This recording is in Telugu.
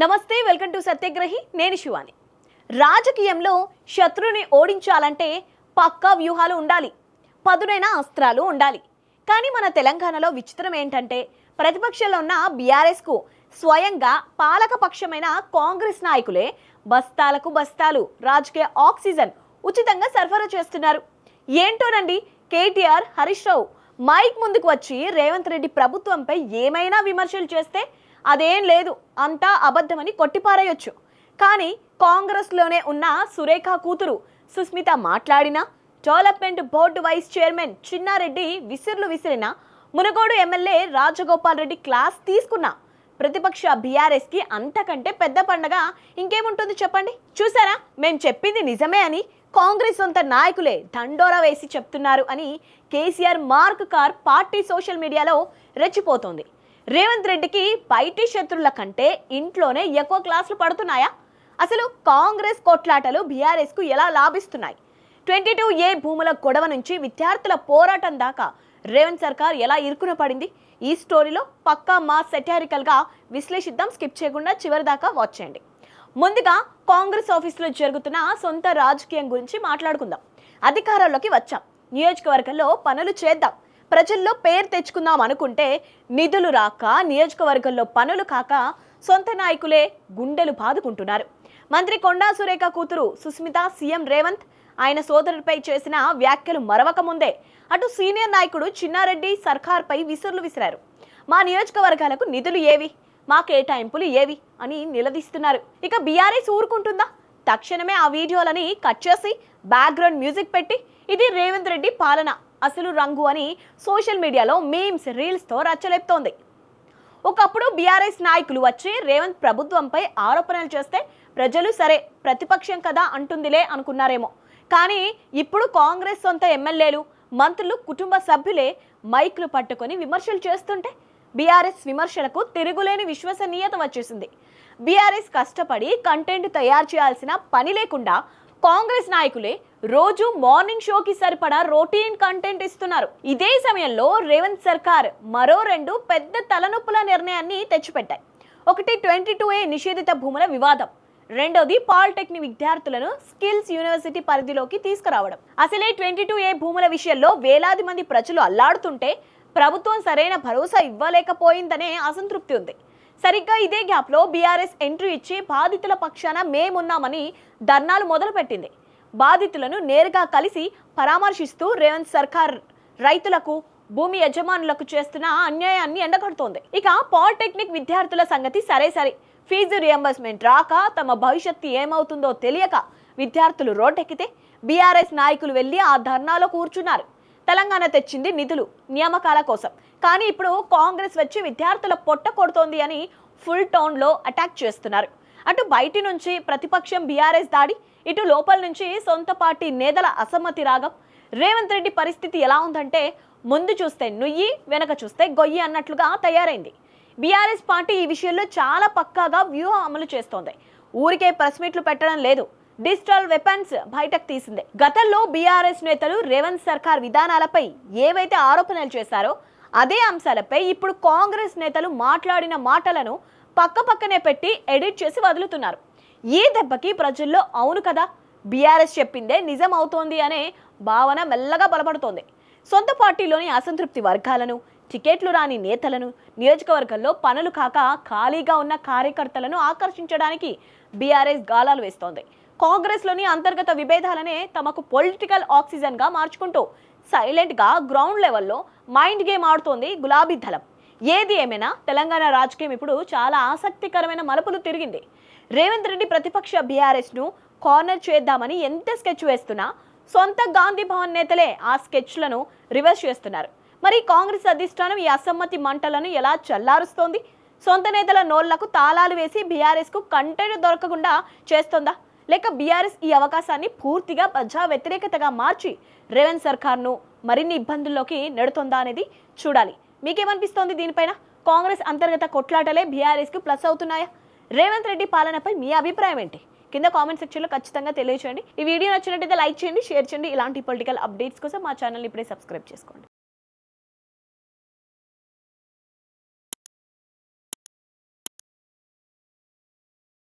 నమస్తే, వెల్కమ్ టు సత్యగ్రహి. నేను శివాని. రాజకీయంలో శత్రుని ఓడించాలంటే పక్కా వ్యూహాలు ఉండాలి, పదునైన అస్త్రాలు ఉండాలి. కానీ మన తెలంగాణలో విచిత్రం ఏంటంటే ప్రతిపక్షంలో ఉన్న బీఆర్ఎస్కు స్వయంగా పాలకపక్షమైన కాంగ్రెస్ నాయకులే బస్తాలకు బస్తాలు రాజకీయ ఆక్సిజన్ ఉచితంగా సరఫరా చేస్తున్నారు. ఏంటోనండి, కేటీఆర్, హరీష్ రావు మైక్ ముందుకు వచ్చి రేవంత్ రెడ్డి ప్రభుత్వంపై ఏమైనా విమర్శలు చేస్తే అదేం లేదు, అంతా అబద్ధమని కొట్టిపారేయొచ్చు. కానీ కాంగ్రెస్లోనే ఉన్న సురేఖ కూతురు సుస్మిత మాట్లాడినా, development board vice chairman Chinnareddy విసిర్లు విసిరినా, మునగోడు ఎమ్మెల్యే రాజగోపాల్ రెడ్డి క్లాస్ తీసుకున్నా ప్రతిపక్ష బీఆర్ఎస్కి అంతకంటే పెద్ద పండగ ఇంకేముంటుంది చెప్పండి. చూసారా, మేం చెప్పింది నిజమే అని కాంగ్రెస్ సొంత నాయకులే దండోరా వేసి చెప్తున్నారు అని KCR mark car party social మీడియాలో రెచ్చిపోతోంది. రేవంత్ రెడ్డికి బయటి శత్రువుల కంటే ఇంట్లోనే ఎక్కువ క్లాసులు పడుతున్నాయా? అసలు కాంగ్రెస్ కొట్లాటలు బీఆర్ఎస్కు ఎలా లాభిస్తున్నాయి? 22A భూముల గొడవ నుంచి విద్యార్థుల పోరాటం దాకా రేవంత్ సర్కార్ ఎలా ఇరుకున పడింది? ఈ స్టోరీలో పక్కా మా సెటారికల్గా విశ్లేషిద్దాం. స్కిప్ చేయకుండా చివరి దాకా వాచ్ చేయండి. ముందుగా కాంగ్రెస్ ఆఫీసులో జరుగుతున్న సొంత రాజకీయం గురించి మాట్లాడుకుందాం. అధికారంలోకి వచ్చాం, నియోజకవర్గంలో పనులు చేద్దాం, ప్రజల్లో పేరు తెచ్చుకుందాం అనుకుంటే నిధులు రాక, నియోజకవర్గంలో పనులు కాక సొంత నాయకులే గుండెలు బాదుకుంటున్నారు. మంత్రి కొండా సురేఖ కూతురు సుస్మిత సీఎం రేవంత్ ఆయన సోదరుడిపై చేసిన వ్యాఖ్యలు మరవక ముందే అటు సీనియర్ నాయకుడు చిన్నారెడ్డి సర్కార్పై విసురులు విసిరారు. మా నియోజకవర్గాలకు నిధులు ఏవి, మా కేటాయింపులు ఏవి అని నిలదీస్తున్నారు. ఇక బీఆర్ఎస్ ఊరుకుంటుందా? తక్షణమే ఆ వీడియోలని కట్ చేసి బ్యాక్గ్రౌండ్ మ్యూజిక్ పెట్టి ఇది రేవంత్ రెడ్డి పాలన అసలు రంగు అని సోషల్ మీడియాలో మీమ్స్, రీల్స్తో రచ్చలేపుతోంది. ఒకప్పుడు బీఆర్ఎస్ నాయకులు వచ్చి రేవంత్ ప్రభుత్వంపై ఆరోపణలు చేస్తే ప్రజలు సరే ప్రతిపక్షం కదా అంటుందిలే అనుకున్నారేమో. కానీ ఇప్పుడు కాంగ్రెస్ సొంత ఎమ్మెల్యేలు, మంత్రులు, కుటుంబ సభ్యులే మైక్లు పట్టుకొని విమర్శలు చేస్తుంటే బీఆర్ఎస్ విమర్శలకు తిరుగులేని విశ్వసనీయత వచ్చేసింది. బీఆర్ఎస్ కష్టపడి కంటెంట్ తయారు చేయాల్సిన పని లేకుండా కాంగ్రెస్ నాయకులే రోజు మార్నింగ్ షోకి సరిపడా రొటీన్ కంటెంట్ ఇస్తున్నారు. ఇదే సమయంలో రేవంత్ సర్కార్ మరో రెండు పెద్ద తలనొప్పుల నిర్ణయాన్ని తెచ్చిపెట్టాయి. ఒకటి 22A నిషేధిత భూముల వివాదం, రెండోది పాలిటెక్నిక్ విద్యార్థులను స్కిల్స్ యూనివర్సిటీ పరిధిలోకి తీసుకురావడం. అసలే 22A భూముల విషయంలో వేలాది మంది ప్రజలు అల్లాడుతుంటే ప్రభుత్వం సరైన భరోసా ఇవ్వలేకపోయిందనే అసంతృప్తి ఉంది. సరిగ్గా ఇదే గ్యాప్లో బీఆర్ఎస్ ఎంట్రీ ఇచ్చి బాధితుల పక్షాన మేమున్నామని ధర్నాలు మొదలుపెట్టింది. బాధితులను నేరుగా కలిసి పరామర్శిస్తూ రేవంత్ సర్కార్ రైతులకు, భూమి యజమానులకు చేస్తున్న అన్యాయాన్ని ఎండగడుతోంది. ఇక పాలిటెక్నిక్ విద్యార్థుల సంగతి సరే, ఫీజు రియంబర్స్మెంట్ రాక తమ భవిష్యత్తు ఏమవుతుందో తెలియక విద్యార్థులు రోడ్డెక్కితే బీఆర్ఎస్ నాయకులు వెళ్ళి ఆ ధర్నాలో కూర్చున్నారు. తెలంగాణ తెచ్చింది నిధులు, నియామకాల కోసం. కానీ ఇప్పుడు కాంగ్రెస్ వచ్చి విద్యార్థుల పొట్ట కొడుతోంది అని ఫుల్ టౌన్లో అటాక్ చేస్తున్నారు. అటు బయటి నుంచి ప్రతిపక్షం బీఆర్ఎస్ దాడి, ఇటు లోపల నుంచి సొంత పార్టీ నేతల అసమ్మతి రాగం. రేవంత్ రెడ్డి పరిస్థితి ఎలా ఉందంటే ముందు చూస్తే నుయ్యి, వెనక చూస్తే గొయ్యి అన్నట్లుగా తయారైంది. బీఆర్ఎస్ పార్టీ ఈ విషయంలో చాలా పక్కాగా వ్యూహం అమలు చేస్తోంది. ఊరికే ప్రెస్ మీట్లు పెట్టడం లేదు, డిజిటల్ వెపన్స్ బయటకు తీసిందే. గతంలో బీఆర్ఎస్ నేతలు రేవంత్ సర్కార్ విధానాలపై ఏవైతే ఆరోపణలు చేశారో అదే అంశాలపై ఇప్పుడు కాంగ్రెస్ నేతలు మాట్లాడిన మాటలను పక్కనే పెట్టి ఎడిట్ చేసి వదులుతున్నారు. ఈ దెబ్బకి ప్రజల్లో అవును కదా, బీఆర్ఎస్ చెప్పిందే నిజం అవుతోంది అనే భావన మెల్లగా బలపడుతోంది. సొంత పార్టీలోని అసంతృప్తి వర్గాలను, టికెట్లు రాని నేతలను, నియోజకవర్గంలో పనులు కాక ఖాళీగా ఉన్న కార్యకర్తలను ఆకర్షించడానికి బీఆర్ఎస్ గాలాలు వేస్తోంది. కాంగ్రెస్లోని అంతర్గత విభేదాలనే తమకు పొలిటికల్ ఆక్సిజన్గా మార్చుకుంటూ సైలెంట్గా గ్రౌండ్ లెవెల్లో మైండ్ గేమ్ ఆడుతోంది గులాబీ దళం. ఏది ఏమైనా తెలంగాణ రాజకీయం ఇప్పుడు చాలా ఆసక్తికరమైన మలుపులు తిరిగింది. రేవంత్ రెడ్డి ప్రతిపక్ష బీఆర్ఎస్ను కార్నర్ చేద్దామని ఎంత స్కెచ్ వేస్తున్నా సొంత గాంధీ భవన్ నేతలే ఆ స్కెచ్లను రివర్స్ చేస్తున్నారు. మరి కాంగ్రెస్ అధిష్టానం ఈ అసమ్మతి మంటలను ఎలా చల్లారుస్తోంది? సొంత నేతల నోళ్లకు తాళాలు వేసి బీఆర్ఎస్కు కంటెంట్ దొరకకుండా చేస్తోందా, లేక బీఆర్ఎస్ ఈ అవకాశాన్ని పూర్తిగా ప్రజా వ్యతిరేకతగా మార్చి రేవంత్ సర్కార్ను మరిన్ని ఇబ్బందుల్లోకి నెడుతోందా అనేది చూడాలి. మీకేమనిపిస్తోంది దీనిపైన? కాంగ్రెస్ అంతర్గత కొట్లాటలే బీఆర్ఎస్కు ప్లస్ అవుతున్నాయా? రేవంత్ రెడ్డి పాలనపై మీ అభిప్రాయం ఏంటి? కింద కామెంట్ సెక్షన్లో ఖచ్చితంగా తెలియచేయండి. ఈ వీడియో నచ్చినట్టయితే లైక్ చేయండి, షేర్ చేయండి. ఇలాంటి పొలిటికల్ అప్డేట్స్ కోసం మా ఛానల్ని ఇప్పుడే సబ్స్క్రైబ్ చేసుకోండి.